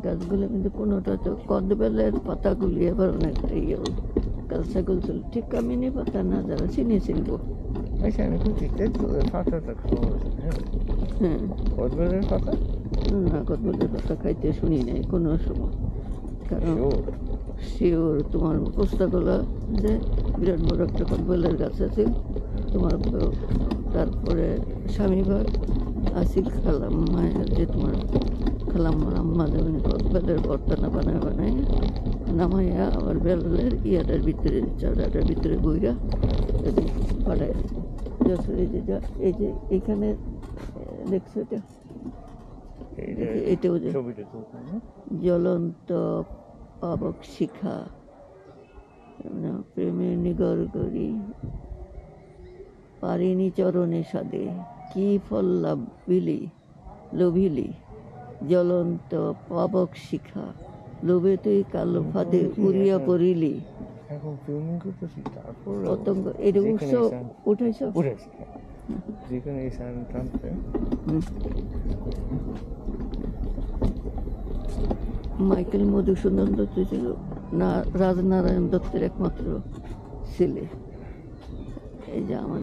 গাছগুলো কিন্তু কোনোটা তো কদবেলের পাতাগুলি আবার অনেক কালসাগুল ছিল ঠিক কামিনী পাতা না যারা চিনি চিনবো। আচ্ছা আমি খুঁজতে পাতাটা খাওয়া হ্যাঁ হ্যাঁ কদবেলের পাতা না কদবেলের পাতা খাইতে শুনি নাই কোনো সময়, কারণ শিওর তোমার পোস্তাগুলো যে বিরাট বড় একটা কদবেলের গাছ আছে তোমার, তারপরে স্বামীবার আসিল খালাম মায়ের যে তোমার খালাম আম্মা যেমন কদবেলের ভর্তা না বানায় বানায় নামাইয়া আবার বেলের ইয়াটার ভিতরে চাটার ভিতরে বইরা পাঠায়। এই যে এই যে এখানে দেখছো এটা, এটাও যে জ্বলন্ত পাবক শিখা প্রেমের নিগর করি পারিনি চরণে সাদে কি ফল লোভিলি জ্বলন্ত পাবক শিখা লোভে তুই কালো ফাঁদে উড়িয়া পড়িলি। এখন ফিল্মিং করতেছি তারপর পতঙ্গ এটা উৎস উঠাইছ যেখানে এই সান টানতে মাইকেল মধুসূদন দত্ত ছিল না রাজনারায়ণ দত্তের একমাত্র ছেলে। এই যে আমার